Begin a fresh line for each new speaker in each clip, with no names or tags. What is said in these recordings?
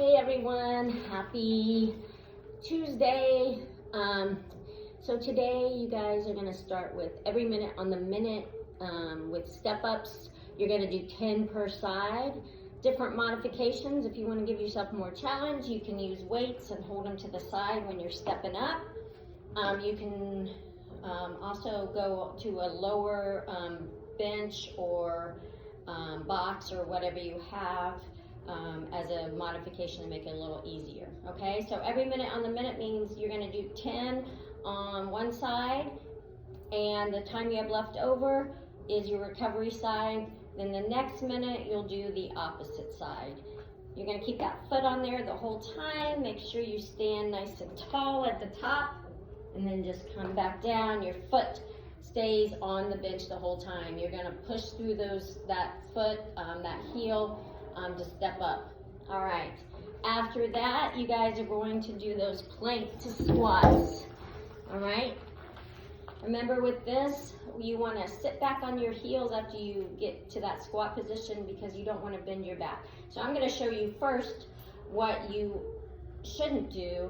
Hey everyone, happy Tuesday. So today you guys are gonna start with every minute on the minute with step ups. You're gonna do 10 per side. Different modifications. If you wanna give yourself more challenge, you can use weights and hold them to the side when you're stepping up. You can also go to a lower bench or box or whatever you have as a modification to make it a little easier. Okay, so every minute on the minute means you're going to do 10 on one side, and the time you have left over is your recovery side. Then the next minute you'll do the opposite side. You're going to keep that foot on there the whole time. Make sure you stand nice and tall at the top, and then just come back down. Your foot stays on the bench the whole time. You're going to push through that foot, that heel, to step up. All right. After that, you guys are going to do those plank to squats. All right. Remember with this, you want to sit back on your heels after you get to that squat position because you don't want to bend your back. So I'm going to show you first what you shouldn't do,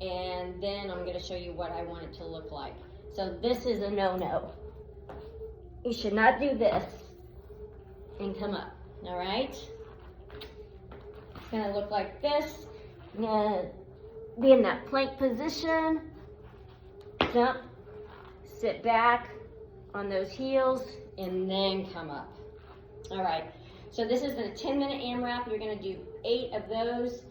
and then I'm going to show you what I want it to look like. So this is a no-no. You should not do this and come up. All right. It's going to look like this. You're going to be in that plank position, jump, sit back on those heels, and then come up. All right, so this is a 10-minute AMRAP. You're going to do 8 of those.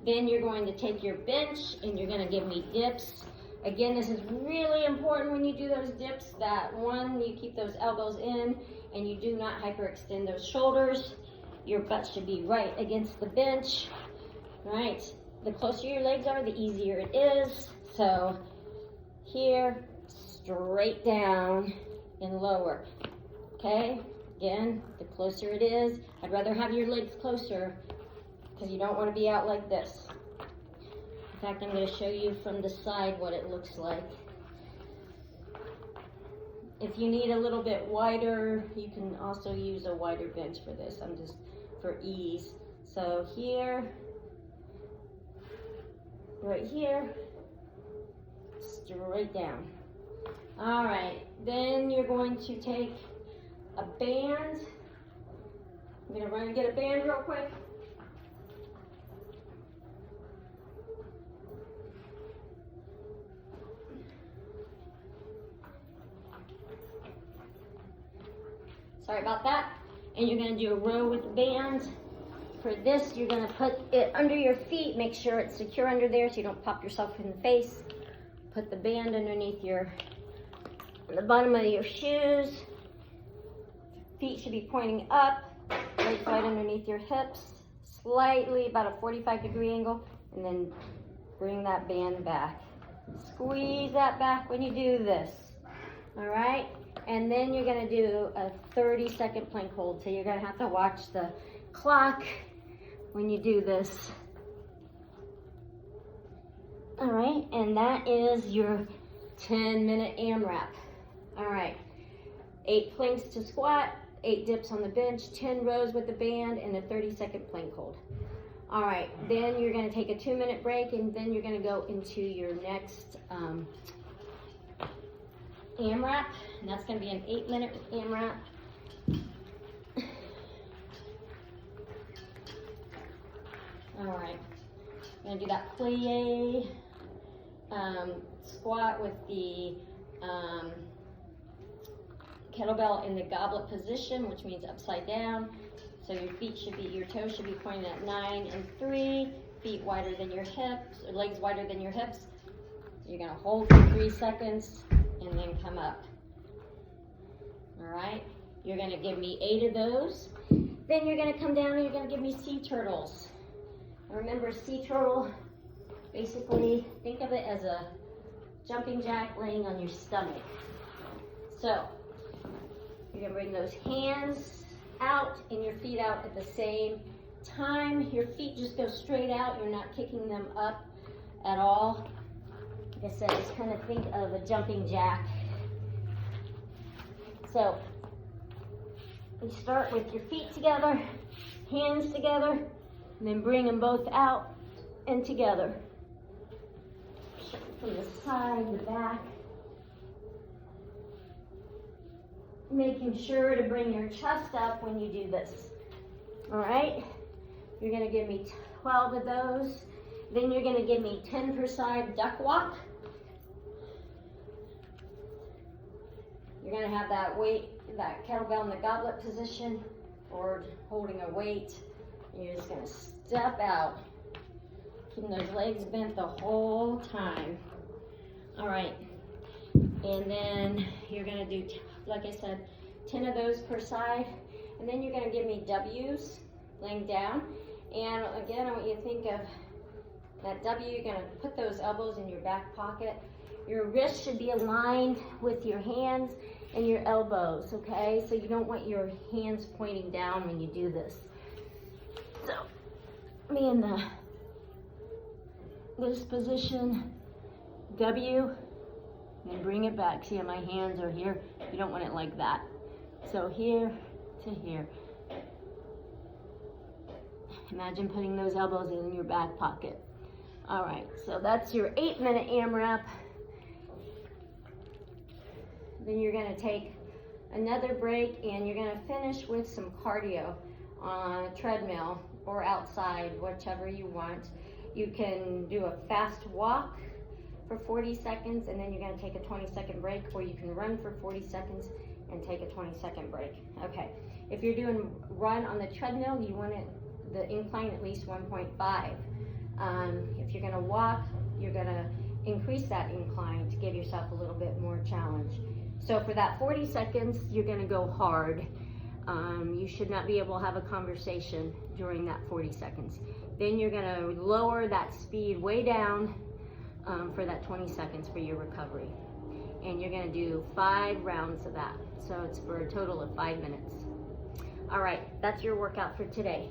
Then you're going to take your bench and you're going to give me dips. Again, this is really important when you do those dips, that one, you keep those elbows in and you do not hyperextend those shoulders. Your butt should be right against the bench, right? The closer your legs are, the easier it is. So here, straight down and lower, okay? Again, the closer it is, I'd rather have your legs closer because you don't want to be out like this. In fact, I'm going to show you from the side what it looks like. If you need a little bit wider, you can also use a wider bench for this. I'm just for ease. So here, right here, straight down. All right, then you're going to take a band. I'm going to run and get a band real quick. Sorry about that. And you're going to do a row with the band. For this, you're going to put it under your feet. Make sure it's secure under there so you don't pop yourself in the face. Put the band underneath the bottom of your shoes. Feet should be pointing up. Legs right underneath your hips. Slightly, about a 45-degree angle. And then bring that band back. Squeeze that back when you do this. All right? And then you're going to do a 30-second plank hold. So you're going to have to watch the clock when you do this. All right, and that is your 10-minute AMRAP. All right, 8 planks to squat, 8 dips on the bench, 10 rows with the band, and a 30-second plank hold. All right, then you're going to take a 2-minute break, and then you're going to go into your next AMRAP, and that's going to be an 8-minute AMRAP. All right, I'm going to do that plie squat with the kettlebell in the goblet position, which means upside down. So your toes should be pointing at 9 and 3, feet wider than your hips, or legs wider than your hips. So you're going to hold for 3 seconds and then come up. All right, you're going to give me 8 of those. Then you're going to come down and you're going to give me sea turtles. Remember, sea turtle, basically think of it as a jumping jack laying on your stomach. So you're going to bring those hands out and your feet out at the same time. Your feet just go straight out. You're not kicking them up at all. Like I said, just kind of think of a jumping jack. So you start with your feet together, hands together, and then bring them both out and together. From the side, the back. Making sure to bring your chest up when you do this. All right? You're gonna give me 12 of those. Then you're gonna give me 10 per side duck walk. You're gonna have that weight, that kettlebell in the goblet position, or holding a weight. You're just gonna step out, keeping those legs bent the whole time. All right, and then you're gonna do, like I said, 10 of those per side, and then you're gonna give me W's, laying down. And again, I want you to think of that W. You're gonna put those elbows in your back pocket. Your wrists should be aligned with your hands and your elbows, okay? So you don't want your hands pointing down when you do this. So, be in this position, W, and bring it back. See how my hands are here? You don't want it like that. So here to here. Imagine putting those elbows in your back pocket. All right, so that's your 8-minute AMRAP. Then you're gonna take another break and you're gonna finish with some cardio on a treadmill or outside, whichever you want. You can do a fast walk for 40 seconds and then you're gonna take a 20-second break, or you can run for 40 seconds and take a 20-second break. Okay, if you're doing run on the treadmill, you want the incline at least 1.5. If you're gonna walk, you're gonna increase that incline to give yourself a little bit more challenge. So for that 40 seconds, you're gonna go hard. You should not be able to have a conversation during that 40 seconds. Then you're gonna lower that speed way down for that 20 seconds for your recovery. And you're gonna do 5 rounds of that. So it's for a total of 5 minutes. All right, that's your workout for today.